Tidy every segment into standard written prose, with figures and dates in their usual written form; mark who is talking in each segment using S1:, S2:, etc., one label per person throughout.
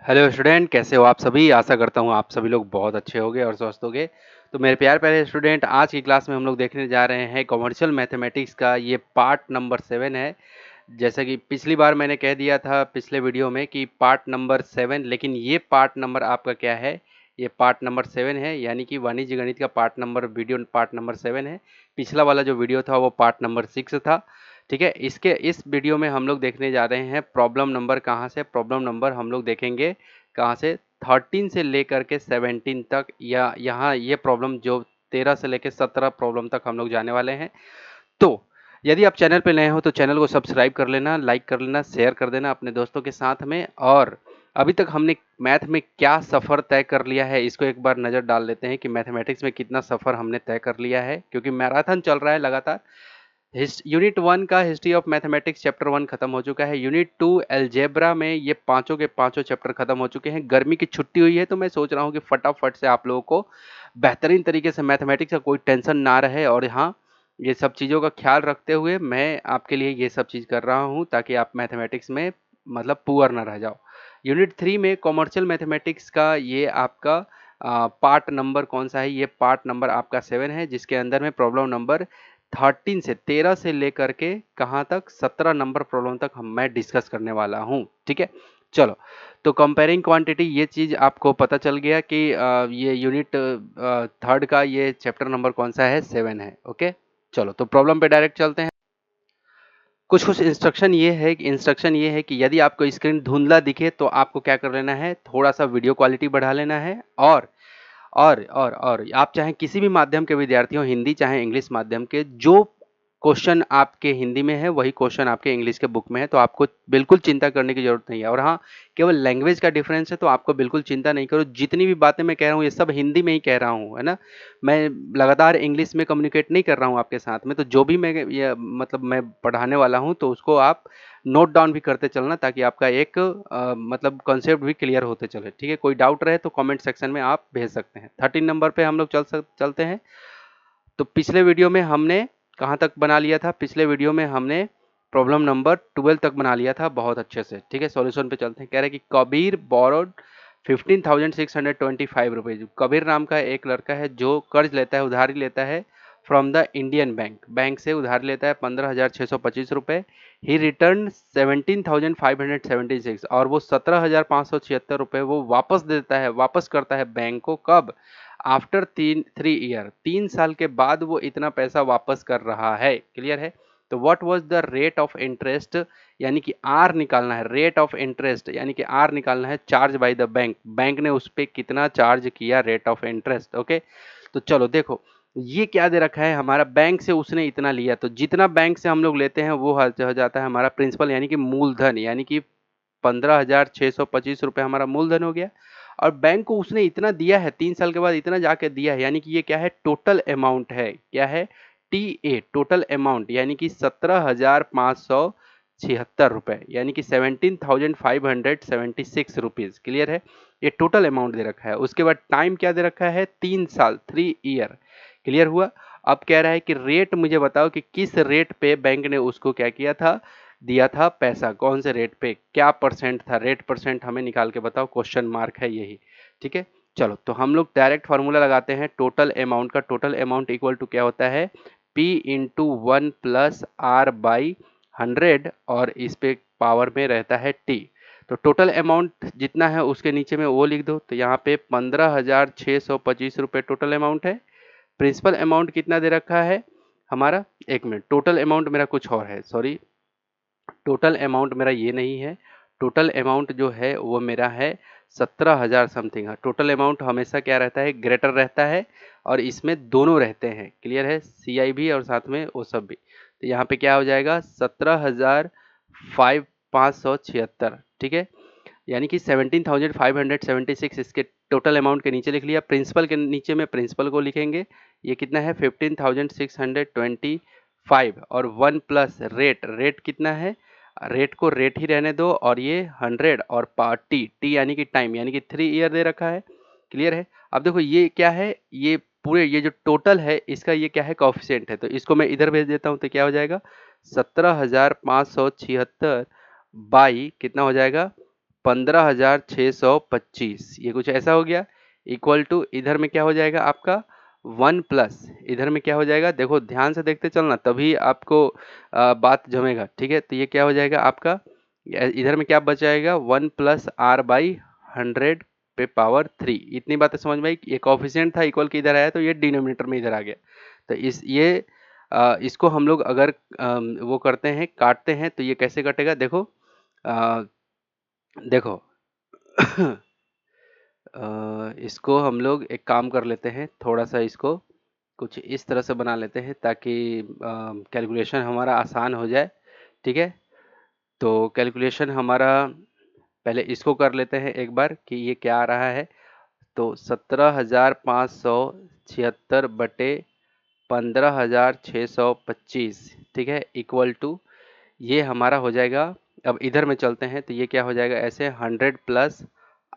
S1: Hello student, कैसे हो आप सभी। आशा करता हूँ आप सभी लोग बहुत अच्छे होंगे और स्वस्थ होंगे। तो मेरे प्यारे स्टूडेंट, आज की क्लास में हम लोग देखने जा रहे हैं कॉमर्शियल मैथमेटिक्स का ये पार्ट नंबर 7 है। जैसा कि पिछली बार मैंने कह दिया था पिछले वीडियो में कि पार्ट नंबर 7, लेकिन ये पार्ट नंबर आपका क्या है, ये पार्ट नंबर 7 है, यानी कि वाणिज्य गणित का part number video part number 7 है। पिछला वाला जो वीडियो था वो पार्ट नंबर 6 था। ठीक है, इसके इस वीडियो में हम लोग देखने जा रहे हैं प्रॉब्लम नंबर कहाँ से, प्रॉब्लम नंबर हम लोग देखेंगे कहाँ से 13 से लेकर के 17 तक, या यहाँ ये प्रॉब्लम जो 13 से लेकर 17 प्रॉब्लम तक हम लोग जाने वाले हैं। तो यदि आप चैनल पे नए हो तो चैनल को सब्सक्राइब कर लेना, लाइक कर लेना, शेयर कर देना अपने दोस्तों के साथ में। और अभी तक हमने मैथ में क्या सफ़र तय कर लिया है, इसको एक बार नज़र डाल लेते हैं कि मैथमेटिक्स में कितना सफ़र हमने तय कर लिया है, क्योंकि मैराथन चल रहा है लगातार। यूनिट 1 का हिस्ट्री ऑफ मैथमेटिक्स चैप्टर 1 खत्म हो चुका है। यूनिट 2 अलजेब्रा में ये पांचों के पांचों चैप्टर खत्म हो चुके हैं। गर्मी की छुट्टी हुई है तो मैं सोच रहा हूँ कि फटाफट से आप लोगों को बेहतरीन तरीके से मैथमेटिक्स का कोई टेंशन ना रहे, और हाँ, ये सब चीज़ों का ख्याल रखते हुए मैं आपके लिए ये सब चीज़ कर रहा हूँ ताकि आप मैथमेटिक्स में मतलब पुअर ना रह जाओ। यूनिट 3 में कॉमर्शियल मैथमेटिक्स का ये आपका पार्ट नंबर कौन सा है, ये पार्ट नंबर आपका 7 है, जिसके अंदर में प्रॉब्लम नंबर 13 से लेकर के कहाँ तक 17 नंबर प्रॉब्लम तक मैं डिस्कस करने वाला हूँ। ठीक है, चलो। तो कंपेयरिंग क्वांटिटी, ये चीज़ आपको पता चल गया कि ये यूनिट थर्ड का ये चैप्टर नंबर कौन सा है, 7 है। ओके, चलो तो प्रॉब्लम पे डायरेक्ट चलते हैं। कुछ कुछ इंस्ट्रक्शन ये है कि यदि आपको स्क्रीन धुंधला दिखे तो आपको क्या कर लेना है, थोड़ा सा वीडियो क्वालिटी बढ़ा लेना है। और आप चाहे किसी भी माध्यम के विद्यार्थी हो, हिंदी चाहे इंग्लिश माध्यम के, जो क्वेश्चन आपके हिंदी में है वही क्वेश्चन आपके इंग्लिश के बुक में है, तो आपको बिल्कुल चिंता करने की जरूरत नहीं है। और हाँ, केवल लैंग्वेज का डिफरेंस है तो आपको बिल्कुल चिंता नहीं करो। जितनी भी बातें मैं कह रहा हूँ ये सब हिंदी में ही कह रहा हूँ, है ना। मैं लगातार इंग्लिश में कम्युनिकेट नहीं कर रहा हूँ आपके साथ में। तो जो भी मैं ये मतलब मैं पढ़ाने वाला हूँ तो उसको आप नोट डाउन भी करते चलना, ताकि आपका एक मतलब कॉन्सेप्ट भी क्लियर होते चले। ठीक है, कोई डाउट रहे तो कमेंट सेक्शन में आप भेज सकते हैं। 13 नंबर पे हम लोग चलते हैं। तो पिछले वीडियो में हमने कहाँ तक बना लिया था, पिछले वीडियो में हमने प्रॉब्लम नंबर 12 तक बना लिया था बहुत अच्छे से। ठीक है, सॉल्यूशन पे चलते हैं। कह रहे हैं कि कबीर बोरोड 15,625 रुपीज। कबीर नाम का एक लड़का है जो कर्ज लेता है, उधारी लेता है from the Indian bank, bank से उधार लेता है 15,625 रुपये। ही रिटर्न 17,576, और वो 17,576 रुपये वो वापस देता है, वापस करता है बैंक को। कब? आफ्टर 3 ईयर, 3 साल के बाद वो इतना पैसा वापस कर रहा है। क्लियर है। तो what was the rate of interest, यानी कि आर निकालना है, रेट ऑफ इंटरेस्ट यानी कि आर निकालना है, charge by the bank, bank ने उस पर कितना चार्ज किया, रेट ऑफ इंटरेस्ट। ओके, तो चलो देखो, ये क्या दे रखा है हमारा, बैंक से उसने इतना लिया, तो जितना बैंक से हम लोग लेते हैं वो हो जाता है हमारा प्रिंसिपल, यानी कि मूलधन, यानी कि 15,625 रुपये हमारा मूलधन हो गया। और बैंक को उसने इतना दिया है, 3 साल के बाद इतना जाके दिया है, यानी कि ये क्या है, टोटल अमाउंट है। क्या है? TA, टोटल अमाउंट, यानी कि 17,576 रुपये, यानी कि 17,576 रुपीज। क्लियर है, ये टोटल अमाउंट दे रखा है। उसके बाद टाइम क्या दे रखा है, 3 साल, 3 ईयर। क्लियर हुआ। अब कह रहा है कि रेट मुझे बताओ कि किस रेट पे बैंक ने उसको क्या किया था, दिया था पैसा, कौन से रेट पे, क्या परसेंट था, रेट परसेंट हमें निकाल के बताओ, क्वेश्चन मार्क है यही। ठीक है, चलो तो हम लोग डायरेक्ट फार्मूला लगाते हैं टोटल अमाउंट का। टोटल अमाउंट इक्वल टू क्या होता है, P × 1 + R/100, और इस पे पावर में रहता है T। तो टोटल अमाउंट जितना है उसके नीचे में वो लिख दो। तो यहाँ पे 15,625 रुपये टोटल अमाउंट है। प्रिंसिपल अमाउंट कितना दे रखा है हमारा, एक मिनट, टोटल अमाउंट मेरा कुछ और है, सॉरी, टोटल अमाउंट मेरा ये नहीं है। टोटल अमाउंट जो है वो मेरा है 17,000 समथिंग है। टोटल अमाउंट हमेशा क्या रहता है, ग्रेटर रहता है, और इसमें दोनों रहते हैं। क्लियर है, CI भी और साथ में वो सब भी। तो यहाँ पे क्या हो जाएगा, 17,576। ठीक है, यानी कि 17,576 इसके टोटल अमाउंट के नीचे लिख लिया। प्रिंसिपल के नीचे में प्रिंसिपल को लिखेंगे, ये कितना है 15,625, और 1 प्लस रेट, रेट कितना है, रेट को रेट ही रहने दो, और ये 100 और टी, टी यानी कि टाइम, यानी कि 3 ईयर दे रखा है। क्लियर है। अब देखो ये क्या है, ये पूरे ये जो टोटल है इसका ये क्या है, कॉफिशिएंट है, तो इसको मैं इधर भेज देता हूँ तो क्या हो जाएगा, 17,576 बाई कितना हो जाएगा, 15,625, ये कुछ ऐसा हो गया। इक्वल टू इधर में क्या हो जाएगा आपका 1 प्लस इधर में क्या हो जाएगा, देखो ध्यान से देखते चलना तभी आपको बात जमेगा, ठीक है। तो ये क्या हो जाएगा आपका, इधर में क्या बच जाएगा 1 प्लस आर बाई 100 पे पावर 3। इतनी बातें समझ में आई। ये कोफिशिएंट था इक्वल के इधर आया तो ये डिनोमिनेटर में इधर आ गया। तो इसको हम लोग अगर वो करते हैं काटते हैं तो ये कैसे कटेगा, देखो अ, देखो इसको हम लोग एक काम कर लेते हैं, थोड़ा सा इसको कुछ इस तरह से बना लेते हैं ताकि कैलकुलेशन हमारा आसान हो जाए, ठीक है। तो कैलकुलेशन हमारा पहले इसको कर लेते हैं एक बार कि ये क्या आ रहा है। तो 17,576 बटे 15,625, ठीक है, इक्वल टू ये हमारा हो जाएगा। अब इधर में चलते हैं तो ये क्या हो जाएगा ऐसे 100 प्लस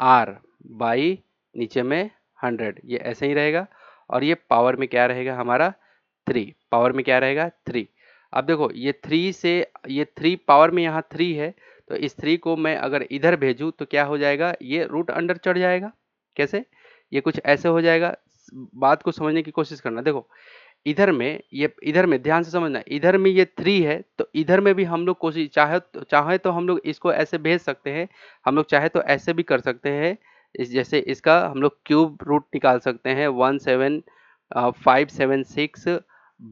S1: आर बाई नीचे में 100, ये ऐसे ही रहेगा। और ये पावर में क्या रहेगा हमारा 3, पावर में क्या रहेगा 3। अब देखो ये 3 से ये 3 पावर में यहाँ 3 है, तो इस 3 को मैं अगर इधर भेजूँ तो क्या हो जाएगा, ये रूट अंडर चढ़ जाएगा। कैसे, ये कुछ ऐसे हो जाएगा। बात को समझने की कोशिश करना। देखो इधर में ये इधर में ध्यान से समझना, इधर में ये 3 है तो इधर में भी हम लोग कोशिश चाहे तो हम लोग इसको ऐसे भेज सकते हैं, हम लोग चाहे तो ऐसे भी कर सकते हैं। जैसे इसका हम लोग क्यूब रूट निकाल सकते हैं 17576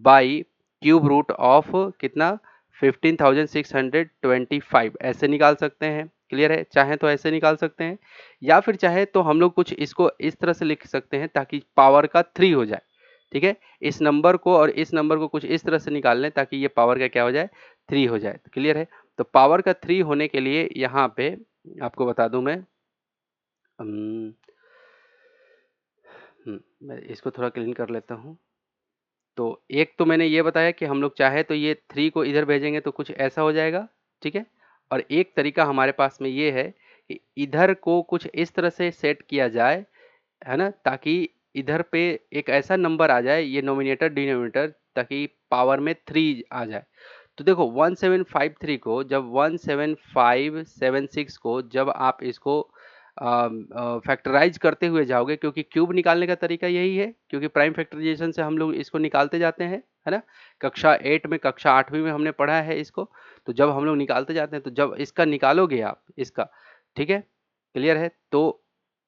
S1: बाई क्यूब रूट ऑफ कितना 15,625 ऐसे निकाल सकते हैं। क्लियर है, चाहे तो ऐसे निकाल सकते हैं या फिर चाहे तो हम लोग कुछ इसको इस तरह से लिख सकते हैं ताकि पावर का 3 हो जाए, ठीक है। इस नंबर को और इस नंबर को कुछ इस तरह से निकाल लें ताकि ये पावर का क्या हो जाए 3 हो जाए। क्लियर है। तो पावर का 3 होने के लिए यहाँ पे आपको बता दूं अम, मैं इसको थोड़ा क्लीन कर लेता हूँ। तो एक तो मैंने ये बताया कि हम लोग चाहे तो ये 3 को इधर भेजेंगे तो कुछ ऐसा हो जाएगा, ठीक है। और एक तरीका हमारे पास में ये है कि इधर को कुछ इस तरह से सेट किया जाए, है ना, ताकि इधर पे एक ऐसा नंबर आ जाए, ये नोमिनेटर डिनोमिनेटर, ताकि पावर में 3 आ जाए। तो देखो 1753 को जब 17576 को जब आप इसको फैक्टराइज करते हुए जाओगे, क्योंकि क्यूब निकालने का तरीका यही है, क्योंकि प्राइम फैक्टराइजेशन से हम लोग इसको निकालते जाते हैं, है ना। कक्षा 8 में कक्षा 8वीं में हमने पढ़ा है इसको। तो जब हम लोग निकालते जाते हैं तो जब इसका निकालोगे आप इसका, ठीक है, क्लियर है। तो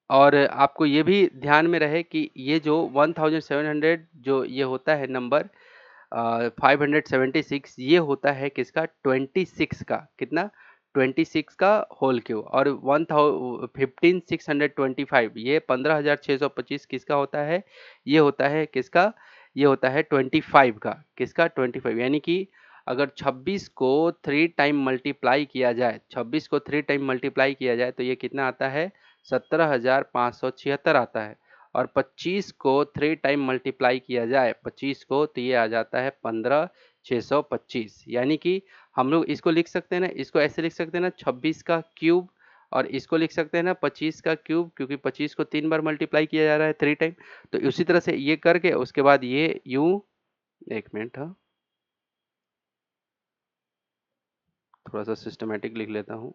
S1: और आपको ये भी ध्यान में रहे कि ये जो 1700 जो ये होता है नंबर 576, ये होता है किसका 26 का, कितना 26 का होल क्यूब। और 15625 ये 15,625 किसका होता है, ये होता है किसका, ये होता है 25 का, किसका 25। यानी कि अगर 26 को 3 टाइम मल्टीप्लाई किया जाए, 26 को 3 टाइम मल्टीप्लाई किया जाए तो ये कितना आता है 17,576 आता है। और 25 को 3 टाइम मल्टीप्लाई किया जाए 25 को तो ये आ जाता है 15,625। यानी कि हम लोग इसको लिख सकते हैं ना, इसको ऐसे लिख सकते हैं ना 26 का क्यूब, और इसको लिख सकते हैं ना 25 का क्यूब, क्योंकि 25 को 3 बार मल्टीप्लाई किया जा रहा है 3 टाइम। तो उसी तरह से ये करके उसके बाद ये यूं, एक मिनट, हाँ थोड़ा सा सिस्टमेटिक लिख लेता हूँ।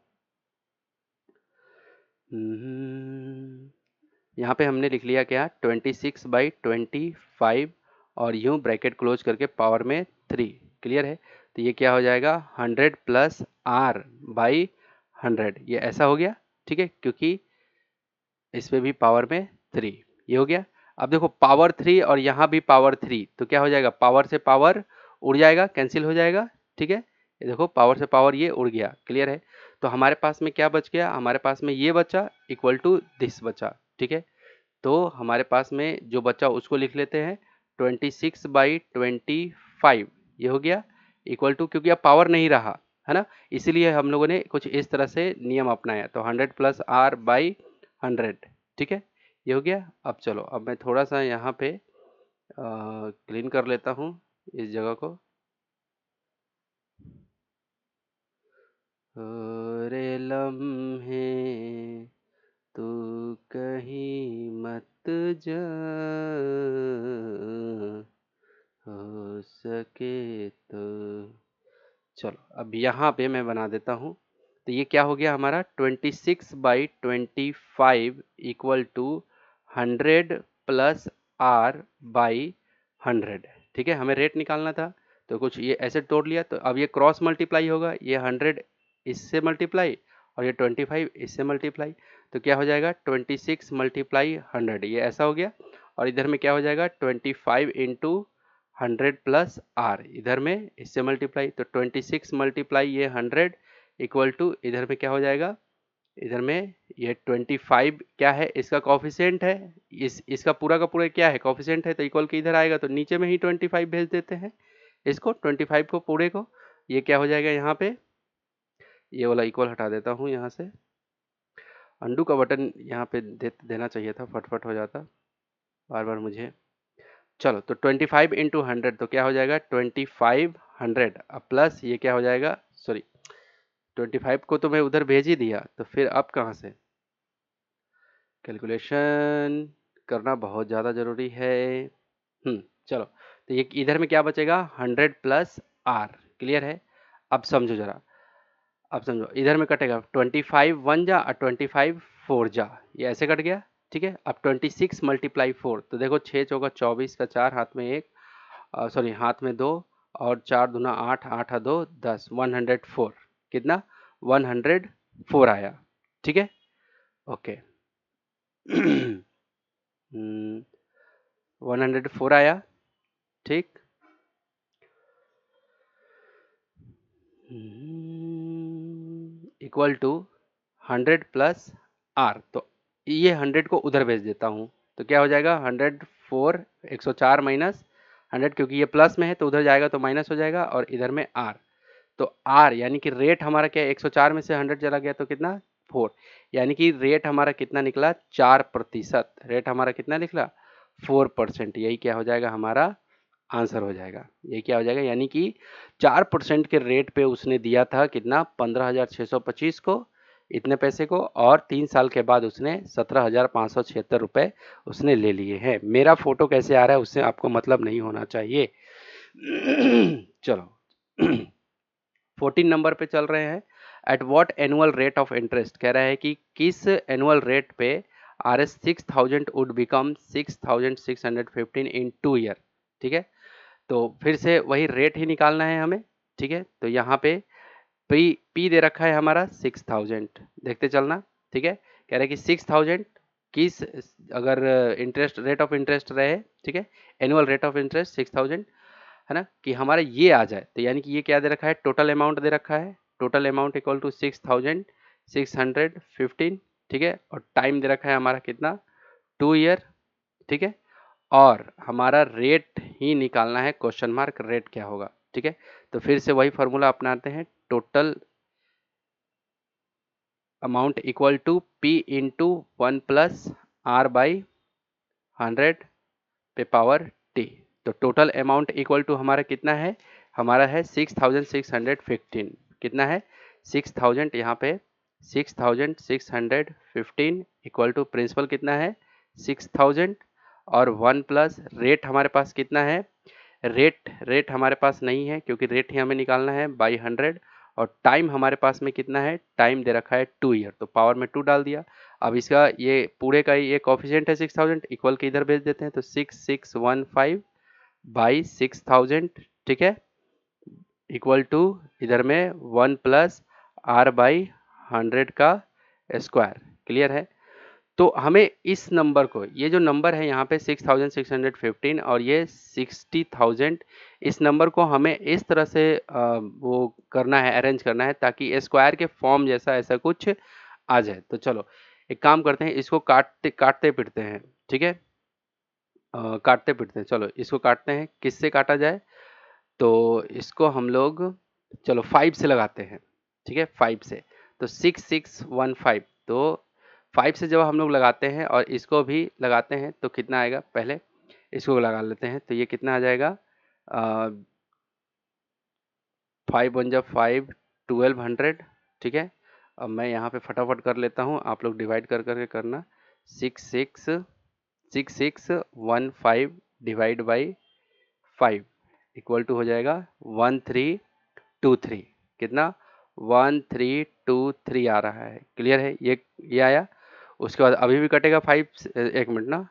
S1: यहाँ पे हमने लिख लिया क्या 26/25 और यूं ब्रैकेट क्लोज करके पावर में 3। क्लियर है। तो ये क्या हो जाएगा 100 प्लस आर बाई 100, ये ऐसा हो गया, ठीक है, क्योंकि इस पे भी पावर में 3, ये हो गया। अब देखो पावर 3 और यहाँ भी पावर 3, तो क्या हो जाएगा पावर से पावर उड़ जाएगा, कैंसिल हो जाएगा, ठीक है। ये देखो पावर से पावर ये उड़ गया। क्लियर है। तो हमारे पास में क्या बच गया, हमारे पास में ये बचा इक्वल टू दिस बचा, ठीक है। तो हमारे पास में जो बचा उसको लिख लेते हैं 26/25, ये हो गया इक्वल टू, क्योंकि अब पावर नहीं रहा है ना, इसीलिए हम लोगों ने कुछ इस तरह से नियम अपनाया। तो 100 प्लस आर बाई 100, ठीक है, ये हो गया। अब चलो, अब मैं थोड़ा सा यहाँ पे क्लीन कर लेता हूँ इस जगह को। रे लम्हे तू कहीं मत जा, हो सके तो, चलो अब यहाँ पे मैं बना देता हूँ। तो ये क्या हो गया हमारा 26/25 equal to 100 plus R by 100। ठीक है, हमें रेट निकालना था तो कुछ ये ऐसे तोड़ लिया, तो अब ये क्रॉस मल्टीप्लाई होगा, ये 100 इससे मल्टीप्लाई और ये 25 इससे मल्टीप्लाई, तो क्या हो जाएगा 26 मल्टीप्लाई 100, ये ऐसा हो गया। और इधर में क्या हो जाएगा 25 इंटू 100 प्लस आर, इधर में इससे मल्टीप्लाई, तो 26 मल्टीप्लाई ये 100 इक्वल टू इधर में क्या हो जाएगा, इधर में ये 25 क्या है, इसका कॉफिशिएंट है, इसका पूरा का पूरा क्या है कॉफिशिएंट है, तो इक्वल के इधर आएगा, तो नीचे में ही 25 भेज देते हैं इसको, 25 को पूरे को। ये क्या हो जाएगा यहाँ पे, ये वाला इक्वल हटा देता हूँ यहाँ से, अंडू का बटन यहाँ पे देना चाहिए था, फटफट हो जाता बार बार मुझे। चलो, तो 25 इंटू 100 तो क्या हो जाएगा 2500, अब प्लस ये क्या हो जाएगा, सॉरी 25 को तो मैं उधर भेज ही दिया, तो फिर अब कहाँ से कैलकुलेशन करना बहुत ज़्यादा ज़रूरी है। चलो, तो ये इधर में क्या बचेगा 100 प्लस आर, क्लियर है। अब समझो जरा, अब समझो इधर में कटेगा 25 1 जा और 25 4 जा, ये ऐसे कट गया। ठीक है, अब 26 मल्टीप्लाई 4, तो देखो 6 चौका 24 का 4 हाथ में 1, सॉरी हाथ में 2, और 4 दूना 8, 8 2 10, 104, कितना 104 आया। ठीक है, ओके। 104 आया, ठीक। इक्वल टू 100 प्लस आर, तो ये 100 को उधर भेज देता हूँ, तो क्या हो जाएगा 104 104 माइनस 100, क्योंकि ये प्लस में है तो उधर जाएगा तो माइनस हो जाएगा, और इधर में आर, तो आर यानी कि रेट हमारा क्या है 104 में से 100 चला गया तो कितना 4, यानी कि रेट हमारा कितना निकला 4%, रेट हमारा कितना निकला 4%, यही क्या हो जाएगा हमारा आंसर हो जाएगा, ये क्या हो जाएगा, यानी कि 4% के रेट पे उसने दिया था कितना 15,625 को, इतने पैसे को, और 3 साल के बाद उसने 17,576 रुपए उसने ले लिए हैं। मेरा फोटो कैसे आ रहा है उससे आपको मतलब नहीं होना चाहिए। चलो 14 नंबर पे चल रहे हैं। At what annual rate of interest, कह रहा है कि किस एनुअल रेट पे RS 6000 would become 6615 in 2 year. ठीक है, तो फिर से वही रेट ही निकालना है हमें। ठीक है, तो यहाँ पे पी दे रखा है हमारा 6000, देखते चलना। ठीक है, कह रहा है कि 6000 किस, अगर इंटरेस्ट रेट ऑफ इंटरेस्ट रहे, ठीक है, एनुअल रेट ऑफ इंटरेस्ट 6000 है ना, कि हमारा ये आ जाए, तो यानी कि ये क्या दे रखा है टोटल अमाउंट दे रखा है, टोटल अमाउंट इक्वल टू 6615। ठीक है, और टाइम दे रखा है हमारा कितना 2 ईयर। ठीक है, और हमारा रेट ही निकालना है, क्वेश्चन मार्क रेट क्या होगा। ठीक है, तो फिर से वही फॉर्मूला अपनाते हैं, total amount equal to P into 1 plus R by 100 पे पावर टी। तो टोटल अमाउंट इक्वल टू हमारा कितना है, हमारा है 6615, कितना है 6000, यहाँ पे 6615 इक्वल टू प्रिंसिपल कितना है 6000, और 1 प्लस रेट हमारे पास कितना है, रेट हमारे पास नहीं है क्योंकि रेट ही हमें निकालना है बाई 100, और टाइम हमारे पास में कितना है, टाइम दे रखा है 2 ईयर, तो पावर में 2 डाल दिया। अब इसका ये पूरे का ये कॉफिशिएंट है 6000, इक्वल के इधर भेज देते हैं, तो 6615 बाई 6000, ठीक है, इक्वल टू इधर में 1 प्लस आर बाई 100 का स्क्वायर, क्लियर है। तो हमें इस नंबर को, ये जो नंबर है यहाँ पे 6615 और ये 60,000, इस नंबर को हमें इस तरह से वो करना है, अरेंज करना है, ताकि स्क्वायर के फॉर्म जैसा ऐसा कुछ आ जाए। तो चलो एक काम करते हैं, इसको काटते काटते पिटते हैं। ठीक है, काटते पिटते हैं, चलो इसको काटते हैं, किससे काटा जाए, तो इसको हम लोग चलो 5 से लगाते हैं। ठीक है, 5 से, तो 6615, तो 5 से जब हम लोग लगाते हैं और इसको भी लगाते हैं तो कितना आएगा, पहले इसको लगा लेते हैं, तो ये कितना आ जाएगा 5 1 जा 5, 1200। ठीक है, अब मैं यहाँ पे फटाफट कर लेता हूँ, आप लोग डिवाइड कर करके करना। 6615 डिवाइड बाई 5 इक्वल टू हो जाएगा 1323, कितना 1323 आ रहा है। क्लियर है? ये आया। उसके बाद अभी भी कटेगा 5, एक मिनट ना,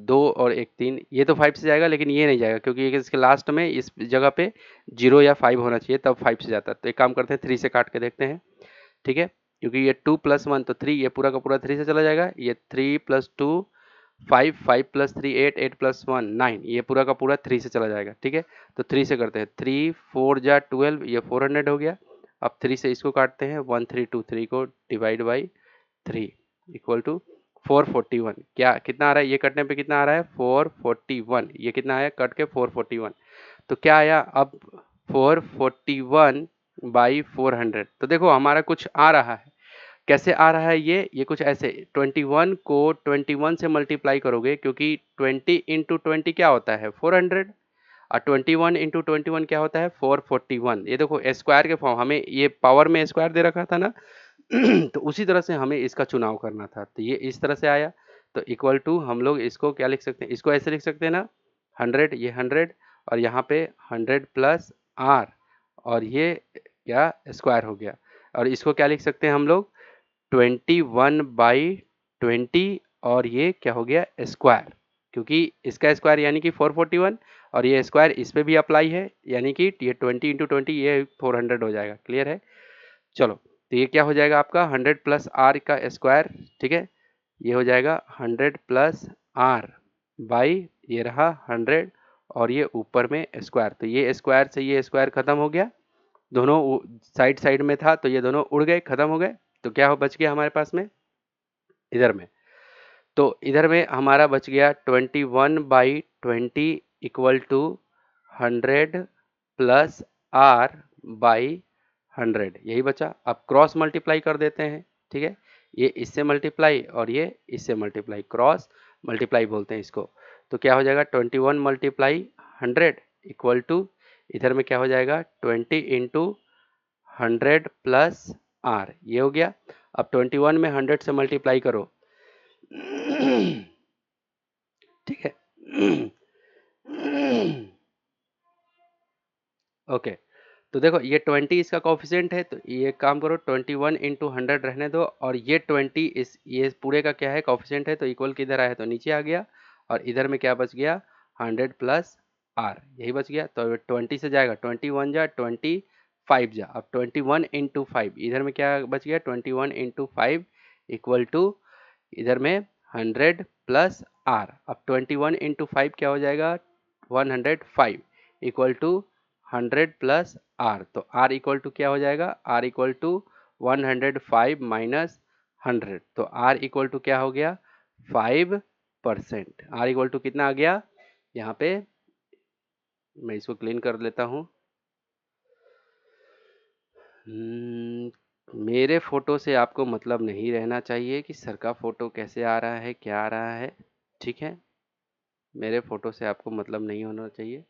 S1: 2 और 1 3, ये तो 5 से जाएगा लेकिन ये नहीं जाएगा क्योंकि इसके लास्ट में इस जगह पे 0 या 5 होना चाहिए, तब 5 से जाता है। तो एक काम करते हैं, 3 से काट के देखते हैं। ठीक है, क्योंकि ये 2 + 1 तो 3, ये पूरा का पूरा 3 से चला जाएगा। ये 3 + 2 5, 5 + 3 8, 8 + 1 9, ये पूरा का पूरा 3 से चला जाएगा। ठीक है, तो 3 से करते हैं। 3 4 जा 12, ये 400 हो गया। अब 3 से इसको काटते हैं, 1323 को डिवाइड बाई 3 इक्वल टू 441। क्या कितना आ रहा है? ये कटने पे कितना आ रहा है? 441। ये कितना आया कट के? 441। तो क्या आया अब? 441 बाई 400। तो देखो हमारा कुछ आ रहा है। कैसे आ रहा है ये कुछ ऐसे, 21 को 21 से मल्टीप्लाई करोगे, क्योंकि 20 इंटू 20 क्या होता है? 400, और 21 इंटू 21 क्या होता है? 441। ये देखो स्क्वायर के फॉर्म, हमें ये पावर में स्क्वायर दे रखा था ना तो उसी तरह से हमें इसका चुनाव करना था। तो ये इस तरह से आया। तो इक्वल टू हम लोग इसको क्या लिख सकते हैं? इसको ऐसे लिख सकते हैं ना, 100, ये 100, और यहाँ पे 100 प्लस आर, और ये क्या स्क्वायर हो गया। और इसको क्या लिख सकते हैं हम लोग? 21/20, और ये क्या हो गया? स्क्वायर, क्योंकि इसका स्क्वायर यानी कि 441, और ये स्क्वायर इस पे भी अप्लाई है, यानी कि ये 20 इंटू 20, ये 400 हो जाएगा। क्लियर है? चलो, तो ये क्या हो जाएगा आपका? 100 प्लस आर का स्क्वायर। ठीक है, ये हो जाएगा 100 प्लस आर बाई, ये रहा 100, और ये ऊपर में स्क्वायर। तो ये स्क्वायर से ये स्क्वायर खत्म हो गया, दोनों साइड साइड में था, तो ये दोनों उड़ गए, खत्म हो गए। तो क्या हो बच गया हमारे पास में इधर में? तो इधर में हमारा बच गया 21/20 equal to 100 plus R by 100, यही बचा। अब क्रॉस मल्टीप्लाई कर देते हैं। ठीक है, ये इससे मल्टीप्लाई और ये इससे मल्टीप्लाई, क्रॉस मल्टीप्लाई बोलते हैं इसको। तो क्या हो जाएगा? 21 मल्टीप्लाई 100 इक्वल टू, इधर में क्या हो जाएगा? 20 इंटू 100 प्लस आर, ये हो गया। अब 21 में 100 से मल्टीप्लाई करो। ठीक है ओके, तो देखो ये 20 इसका कोफिशिएंट है, तो ये काम करो, 21 इंटू 100 रहने दो, और ये 20 इस ये पूरे का क्या है? कोफिशिएंट है, तो इक्वल किधर आया? तो नीचे आ गया, और इधर में क्या बच गया? 100 प्लस आर, यही बच गया। तो 20 से जाएगा, 21 जा 20, 5 जा, अब 21 इंटू 5, इधर में क्या बच गया? 21 इंटू 5 इक्वल टू, इधर में 100 प्लस आर। अब 21 इंटू 5 क्या हो जाएगा? 105 इक्वल टू 100 प्लस आर। तो आर इक्वल टू क्या हो जाएगा? R equal to 105 minus 100। तो आर इक्वल टू क्या हो गया? 5%। आर इक्वल टू कितना आ गया? यहाँ पे मैं इसको क्लीन कर लेता हूँ। मेरे फोटो से आपको मतलब नहीं रहना चाहिए कि सर का फोटो कैसे आ रहा है, क्या आ रहा है। ठीक है, मेरे फोटो से आपको मतलब नहीं होना चाहिए।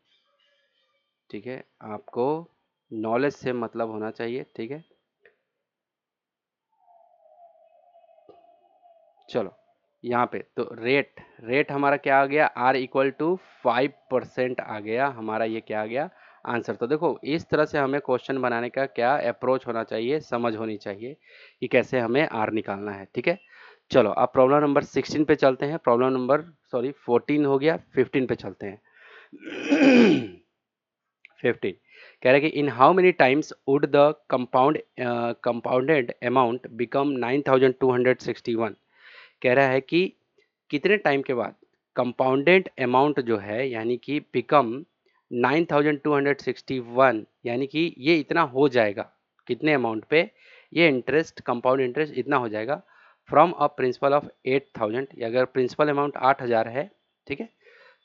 S1: ठीक है, आपको नॉलेज से मतलब होना चाहिए। ठीक है, चलो यहाँ पे तो रेट रेट हमारा क्या आ गया? आर इक्वल टू 5% आ गया हमारा। ये क्या आ गया? आंसर। तो देखो इस तरह से हमें क्वेश्चन बनाने का क्या अप्रोच होना चाहिए, समझ होनी चाहिए कि कैसे हमें आर निकालना है। ठीक है, चलो अब प्रॉब्लम नंबर 16 पे चलते हैं। प्रॉब्लम नंबर 14 हो गया, 15 पे चलते हैं। 15 कह रहा है कि in how many times would the compounded amount become 9261। कह रहा है कि कितने टाइम के बाद कंपाउंडेड अमाउंट जो है, यानी कि बिकम 9261, यानी कि ये इतना हो जाएगा। कितने अमाउंट पे? ये इंटरेस्ट, कंपाउंड इंटरेस्ट इतना हो जाएगा फ्रॉम अ प्रिंसिपल ऑफ 8000। अगर प्रिंसिपल अमाउंट 8000 है, ठीक है,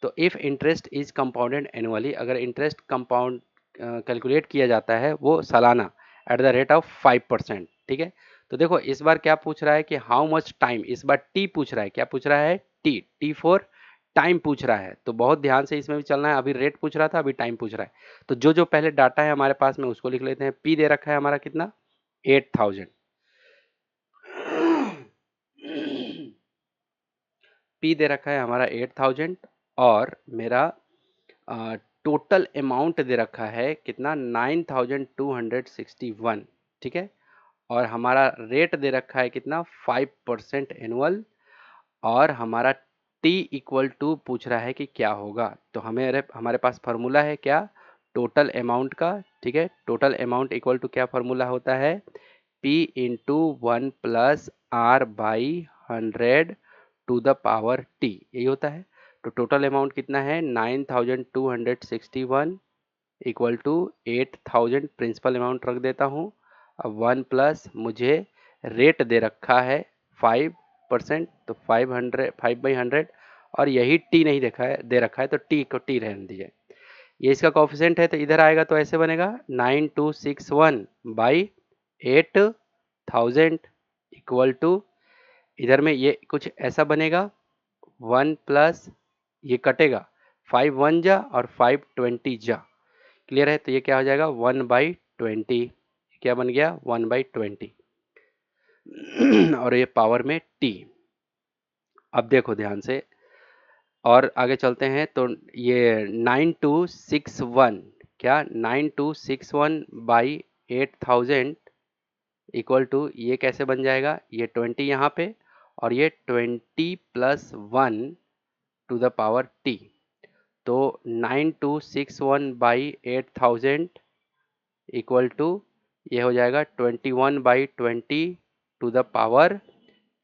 S1: तो if interest is compounded annually, अगर इंटरेस्ट कंपाउंड कैलकुलेट किया जाता है वो सालाना एट द रेट ऑफ 5%। ठीक है, तो देखो इस बार क्या पूछ रहा है कि हाउ मच टाइम, इस बार टी पूछ रहा है। क्या पूछ रहा है? टी, टी फॉर टाइम पूछ रहा है। तो बहुत ध्यान से इसमें भी चलना है। अभी रेट पूछ रहा था, अभी टाइम पूछ रहा है। तो जो जो पहले डाटा है हमारे पास में उसको लिख लेते हैं। पी दे रखा है हमारा कितना? 8000। पी दे रखा है हमारा 8000, और मेरा टोटल अमाउंट दे रखा है कितना? 9261। ठीक है। और हमारा रेट दे रखा है कितना, 5% एनुअल। और हमारा टी इक्वल टू पूछ रहा है कि क्या होगा, तो हमारे पास फार्मूला है क्या, टोटल अमाउंट का। ठीक है, टोटल अमाउंट इक्वल टू क्या फार्मूला होता है, P into 1 + R/100 to the power T, यही होता है। तो टोटल अमाउंट कितना है, 9261 इक्वल टू 8000 प्रिंसिपल अमाउंट रख देता हूँ। अब 1 प्लस मुझे रेट दे रखा है 5%, तो 5/100, और यही टी नहीं देखा है, दे रखा है, तो टी को टी रहने दीजिए। ये इसका कोफिशिएंट है, तो इधर आएगा तो ऐसे बनेगा 9261/8000 इक्वल टू, इधर में ये कुछ ऐसा बनेगा, 1 प्लस ये कटेगा, 5 1 जा और 5 20 जा, क्लियर है। तो ये क्या हो जाएगा, 1/20, क्या बन गया, 1/20। और ये पावर में टी। अब देखो ध्यान से और आगे चलते हैं, तो ये 9261, क्या 9261/8000 इक्वल टू, ये कैसे बन जाएगा, ये 20 यहाँ पे, और ये 20 + 1 टू द पावर टी। तो 9261/8000 इक्वल टू, ये हो जाएगा 21/20 टू द पावर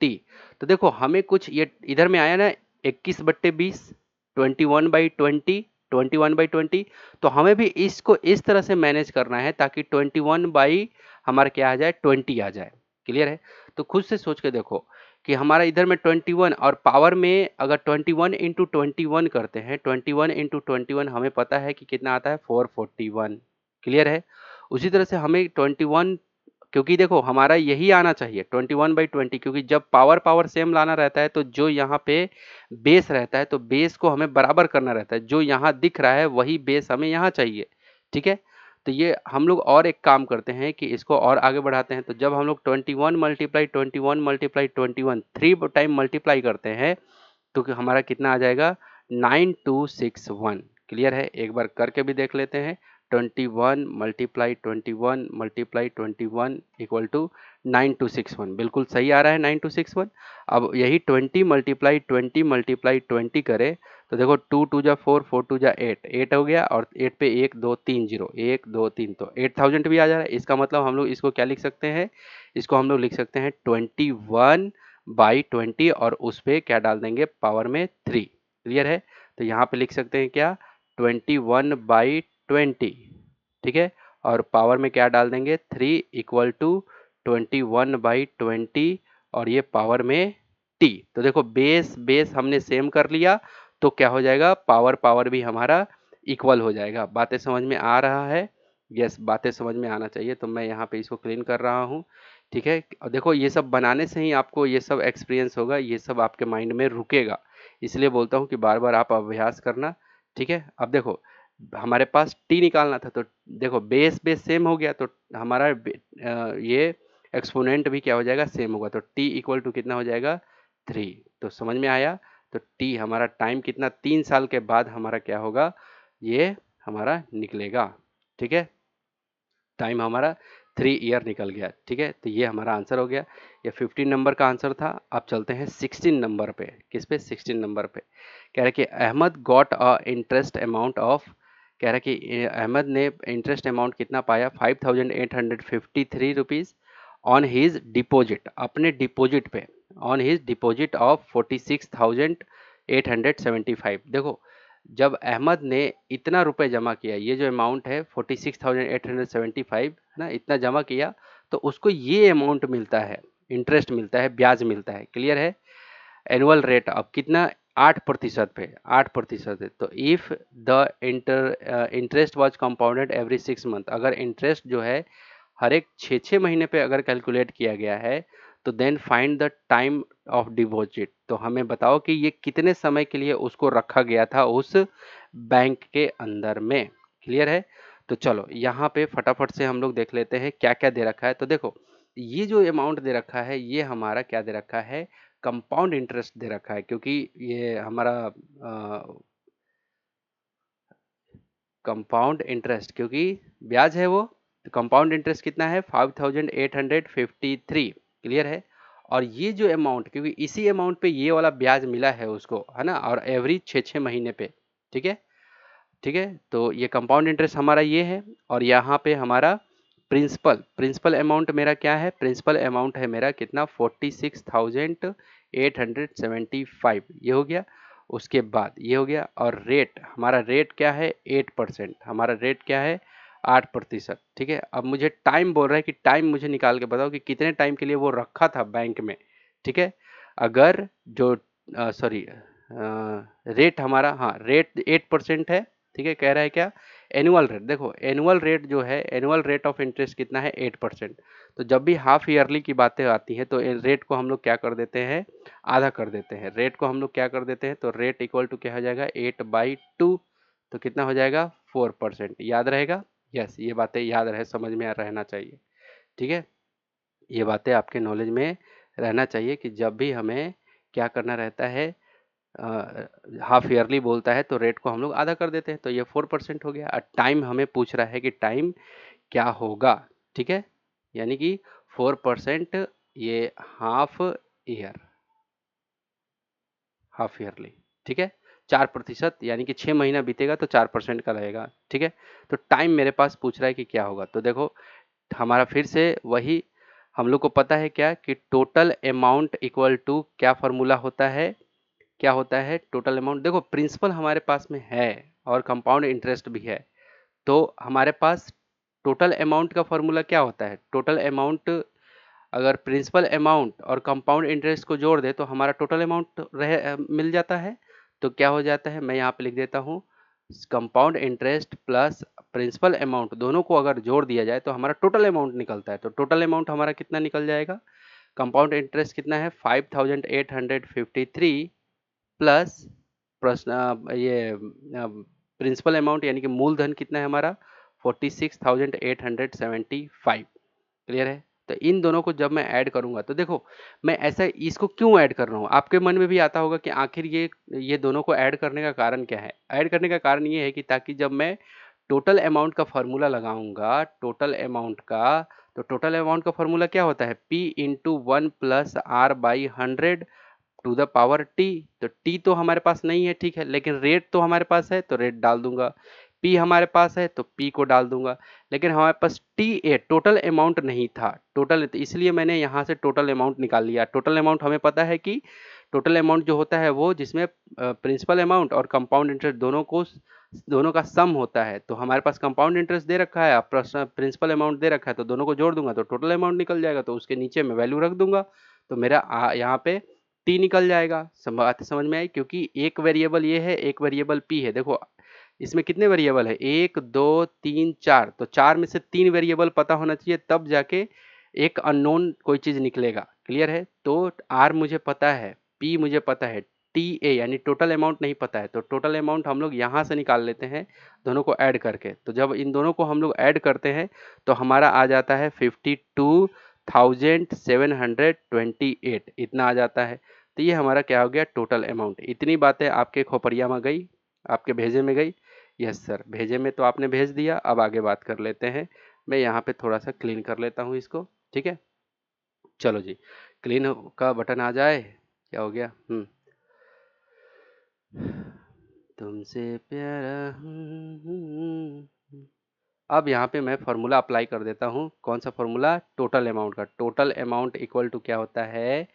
S1: टी। तो देखो हमें कुछ ये इधर में आया ना, 21/20, 21/20, 21/20। तो हमें भी इसको इस तरह से मैनेज करना है ताकि 21 बाई हमारा क्या आ जाए, 20 आ जाए, क्लियर है। तो खुद से सोच के देखो कि हमारा इधर में 21 और पावर में अगर 21 इंटू 21 करते हैं, 21 इंटू 21 हमें पता है कि कितना आता है, 441, क्लियर है। उसी तरह से हमें 21, क्योंकि देखो हमारा यही आना चाहिए 21/20, क्योंकि जब पावर पावर सेम लाना रहता है तो जो यहाँ पे बेस रहता है तो बेस को हमें बराबर करना रहता है, जो यहाँ दिख रहा है वही बेस हमें यहाँ चाहिए, ठीक है। तो ये हम लोग और एक काम करते हैं कि इसको और आगे बढ़ाते हैं। तो जब हम लोग 21 × 21 × 21 3 टाइम मल्टीप्लाई करते हैं तो हमारा कितना आ जाएगा, 9261, क्लियर है। एक बार करके भी देख लेते हैं, 21 × 21 इक्वल टू 9261, बिल्कुल सही आ रहा है 9261। अब यही 20 × 20 करें तो देखो 2 2 जा 4, 4 2 जा 8, 8 हो गया, और 8 पे 1 2 3 0, 1 2 3, तो 8000 भी आ जा रहा है। इसका मतलब हम लोग इसको क्या लिख सकते हैं, इसको हम लोग लिख सकते हैं 21/20, और उस पे क्या डाल देंगे, पावर में 3, क्लियर है। तो यहाँ पे लिख सकते हैं क्या, 21/20, ठीक है, और पावर में क्या डाल देंगे, 3 इक्वल टू 21/20, और ये पावर में टी। तो देखो बेस बेस हमने सेम कर लिया, तो क्या हो जाएगा, पावर पावर भी हमारा इक्वल हो जाएगा। बातें समझ में आ रहा है, यस बातें समझ में आना चाहिए। तो मैं यहाँ पे इसको क्लीन कर रहा हूँ, ठीक है। और देखो ये सब बनाने से ही आपको ये सब एक्सपीरियंस होगा, ये सब आपके माइंड में रुकेगा, इसलिए बोलता हूँ कि बार बार आप अभ्यास करना, ठीक है। अब देखो हमारे पास टी निकालना था, तो देखो बेस बेस सेम हो गया, तो हमारा ये एक्सपोनेंट भी क्या हो जाएगा, सेम होगा। तो टी इक्वल टू कितना हो जाएगा, 3। तो समझ में आया। तो टी हमारा टाइम कितना, 3 साल के बाद हमारा क्या होगा, ये हमारा निकलेगा, ठीक है। टाइम हमारा 3 ईयर निकल गया, ठीक है। तो ये हमारा आंसर हो गया, ये 15 नंबर का आंसर था। अब चलते हैं 16 नंबर पे, किस पे, 16 नंबर पे। कह रहा है कि Ahmed got a interest amount of, कह रहा है कि अहमद ने इंटरेस्ट अमाउंट कितना पाया, 5853 रुपीज़ ऑन हिज डिपॉजिट, अपने डिपॉजिट पे, ऑन हिज डिपॉजिट ऑफ 46,875। देखो जब अहमद ने इतना रुपए जमा किया, ये जो अमाउंट है 46,875 है ना, इतना जमा किया, तो उसको ये अमाउंट मिलता है, इंटरेस्ट मिलता है, ब्याज मिलता है, क्लियर है। एनुअल रेट अब कितना, 8% पे, 8% है। तो if the interest was compounded every 6 month, अगर इंटरेस्ट जो है हर एक 6 महीने पे अगर कैलकुलेट किया गया है, तो then find the time of deposit, तो हमें बताओ कि ये कितने समय के लिए उसको रखा गया था उस बैंक के अंदर में, क्लियर है। तो चलो यहाँ पे फटाफट से हम लोग देख लेते हैं क्या क्या दे रखा है। तो देखो ये जो अमाउंट दे रखा है, ये हमारा क्या दे रखा है, कंपाउंड इंटरेस्ट दे रखा है, क्योंकि ये हमारा कंपाउंड इंटरेस्ट, क्योंकि ब्याज है वो, तो कंपाउंड इंटरेस्ट कितना है 5853, क्लियर है। और ये जो अमाउंट, क्योंकि इसी अमाउंट पे ये वाला ब्याज मिला है उसको, है ना, और एवरी 6-6 महीने पे, ठीक है। ठीक है, तो ये कंपाउंड इंटरेस्ट हमारा ये है। और यहाँ पे हमारा प्रिंसिपल अमाउंट मेरा क्या है, प्रिंसिपल अमाउंट है मेरा कितना 46,875, ये हो गया। उसके बाद ये हो गया, और रेट हमारा, रेट क्या है 8%, हमारा रेट क्या है 8%, ठीक है। अब मुझे टाइम बोल रहा है कि टाइम मुझे निकाल के बताओ कि कितने टाइम के लिए वो रखा था बैंक में, ठीक है। अगर जो सॉरी रेट हमारा, हाँ रेट 8% है, ठीक है। कह रहा है क्या, एनुअल रेट, देखो एनुअल रेट जो है, एनुअल रेट ऑफ इंटरेस्ट कितना है 8%। तो जब भी हाफ ईयरली की बातें आती हैं तो रेट को हम लोग क्या कर देते हैं, आधा कर देते हैं। रेट को हम लोग क्या कर देते हैं, तो रेट इक्वल टू क्या हो जाएगा 8/2, तो कितना हो जाएगा 4%। याद रहेगा, यस, ये बातें याद रहे, समझ में रहना चाहिए, ठीक है। ये बातें आपके नॉलेज में रहना चाहिए कि जब भी हमें क्या करना रहता है, हाफ ईयरली बोलता है तो रेट को हम लोग आधा कर देते हैं, तो ये 4% हो गया। और टाइम हमें पूछ रहा है कि टाइम क्या होगा, ठीक है, यानी कि 4%, ये हाफ ईयर, हाफ ईयरली, ठीक है। 4%, यानी कि 6 महीना बीतेगा तो 4% का रहेगा, ठीक है। तो टाइम मेरे पास पूछ रहा है कि क्या होगा, तो देखो हमारा फिर से वही, हम लोग को पता है क्या कि टोटल अमाउंट इक्वल टू क्या फॉर्मूला होता है, क्या होता है टोटल अमाउंट। देखो प्रिंसिपल हमारे पास में है और कंपाउंड इंटरेस्ट भी है, तो हमारे पास टोटल अमाउंट का फॉर्मूला क्या होता है, टोटल अमाउंट, अगर प्रिंसिपल अमाउंट और कंपाउंड इंटरेस्ट को जोड़ दे तो हमारा टोटल अमाउंट मिल जाता है। तो क्या हो जाता है, मैं यहाँ पे लिख देता हूँ, compound interest plus principal amount दोनों को अगर जोड़ दिया जाए तो हमारा टोटल अमाउंट निकलता है। तो टोटल अमाउंट हमारा कितना निकल जाएगा, कंपाउंड इंटरेस्ट कितना है 5853 प्लस प्रश्न ये प्रिंसिपल अमाउंट यानी कि मूलधन कितना है हमारा 46,875, क्लियर है। तो इन दोनों को जब मैं ऐड करूंगा तो देखो, मैं ऐसा इसको क्यों ऐड कर रहा हूँ, आपके मन में भी आता होगा कि आखिर ये दोनों को ऐड करने का कारण क्या है। ऐड करने का कारण ये है कि ताकि जब मैं टोटल अमाउंट का फॉर्मूला लगाऊंगा, टोटल अमाउंट का, तो टोटल अमाउंट का फॉर्मूला क्या होता है, P into 1+R/100 to the power T. तो टी तो हमारे पास नहीं है, ठीक है, लेकिन रेट तो हमारे पास है तो रेट डाल दूंगा, पी हमारे पास है तो पी को डाल दूंगा। लेकिन हमारे पास टी ए टोटल अमाउंट नहीं था, टोटल, तो इसलिए मैंने यहाँ से टोटल अमाउंट निकाल लिया। टोटल अमाउंट हमें पता है कि टोटल अमाउंट जो होता है वो जिसमें प्रिंसिपल अमाउंट और कंपाउंड इंटरेस्ट दोनों का सम होता है। तो हमारे पास कंपाउंड इंटरेस्ट दे रखा है, प्रिंसिपल अमाउंट दे रखा है, तो दोनों को जोड़ दूंगा तो टोटल अमाउंट निकल जाएगा, तो उसके नीचे मैं वैल्यू रख दूंगा, तो मेरा यहाँ पे टी निकल जाएगा। बात समझ में आई, क्योंकि एक वेरिएबल ये है, एक वेरिएबल पी है। देखो इसमें कितने वेरिएबल है, 1 2 3 4, तो 4 में से 3 वेरिएबल पता होना चाहिए तब जाके एक अननोन कोई चीज निकलेगा, क्लियर है। तो आर मुझे पता है, पी मुझे पता है, टी ए यानी टोटल अमाउंट नहीं पता है, तो टोटल अमाउंट हम लोग यहाँ से निकाल लेते हैं दोनों को ऐड करके। तो जब इन दोनों को हम लोग ऐड करते हैं तो हमारा आ जाता है 52,728, इतना आ जाता है। तो ये हमारा क्या हो गया, टोटल अमाउंट। इतनी बातें आपके खोपड़िया में गई, आपके भेजे में गई। यस सर, भेजे में तो आपने भेज दिया, अब आगे बात कर लेते हैं। मैं यहाँ पे थोड़ा सा क्लीन कर लेता हूँ इसको, ठीक है। चलो जी, क्लीन का बटन आ जाए, क्या हो गया, तुमसे प्यारा अब यहाँ पे मैं फॉर्मूला अप्लाई कर देता हूँ। कौन सा फॉर्मूला, टोटल अमाउंट का। टोटल अमाउंट इक्वल टू क्या होता है,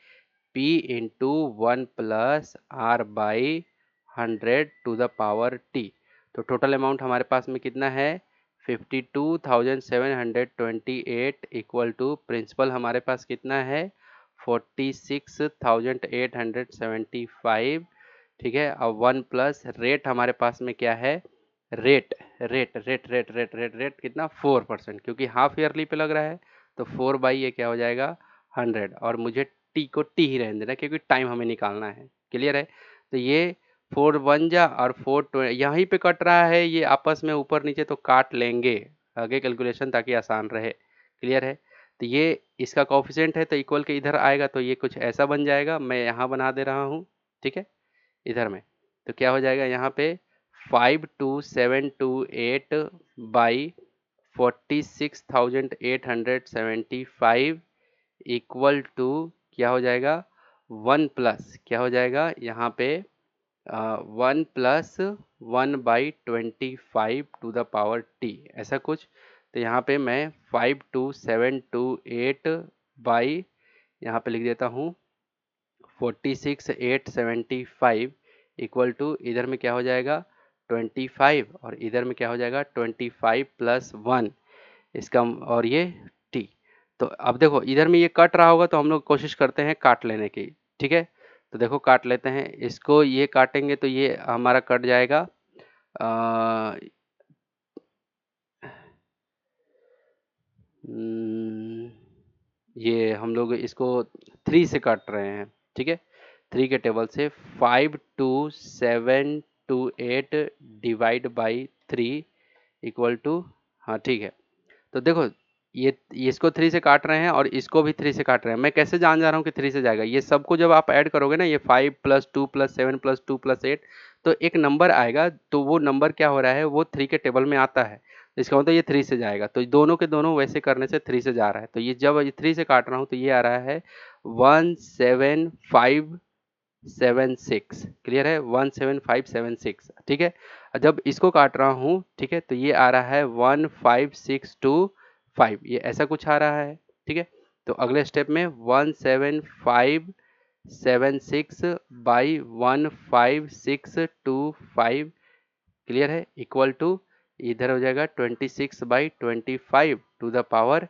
S1: P into 1+R/100 to the power T। तो टोटल अमाउंट हमारे पास में कितना है 52,728 इक्वल टू प्रिंसिपल हमारे पास कितना है 46,875, ठीक है। अब 1 प्लस रेट हमारे पास में क्या है, rate rate rate rate rate rate rate कितना 4%, क्योंकि हाफ ईयरली पे लग रहा है, तो 4 बाई ये क्या हो जाएगा 100, और मुझे टी को टी ही रहने देना क्योंकि टाइम हमें निकालना है, क्लियर है। तो ये 4 1 जा और 4 यहीं पे कट रहा है, ये आपस में ऊपर नीचे तो काट लेंगे आगे कैलकुलेशन ताकि आसान रहे, क्लियर है। तो ये इसका कोफिशिएंट है तो इक्वल के इधर आएगा तो ये कुछ ऐसा बन जाएगा, मैं यहाँ बना दे रहा हूँ, ठीक है, इधर में। तो क्या हो जाएगा यहाँ पे 52,728 बाई 46,875 इक्वल टू क्या हो जाएगा, 1 प्लस क्या हो जाएगा यहाँ पे 1 + 1/25 टू द पावर टी, ऐसा कुछ। तो यहाँ पे मैं 52728 बाई यहाँ पे लिख देता हूँ 46,875 इक्वल टू इधर में क्या हो जाएगा 25 और इधर में क्या हो जाएगा 25 + 1 इसका, और ये टी। तो अब देखो इधर में ये कट रहा होगा तो हम लोग कोशिश करते हैं काट लेने की, ठीक है। तो देखो काट लेते हैं इसको, ये काटेंगे तो ये हमारा कट जाएगा ये हम लोग इसको 3 से काट रहे हैं, ठीक है। 3 के टेबल से 52728 डिवाइड बाई 3 इक्वल टू, हाँ ठीक है। तो देखो ये इसको 3 से काट रहे हैं और इसको भी 3 से काट रहे हैं। मैं कैसे जान जा रहा हूँ कि 3 से जाएगा, ये सबको जब आप ऐड करोगे ना, ये 5 + 2 + 7 + 2 + 8 तो एक नंबर आएगा, तो वो नंबर क्या हो रहा है वो 3 के टेबल में आता है, तो इसका मतलब ये 3 से जाएगा। तो दोनों के दोनों वैसे करने से 3 से जा रहा है। तो ये जब ये 3 से काट रहा हूँ तो ये आ रहा है 17576, क्लियर है 17576, ठीक है। जब इसको काट रहा हूँ, ठीक है, तो ये आ रहा है 15625, ये ऐसा कुछ आ रहा है, ठीक है। तो अगले स्टेप में 17576 बाई 15625, क्लियर है, इक्वल टू इधर हो जाएगा 26/25 टू द पावर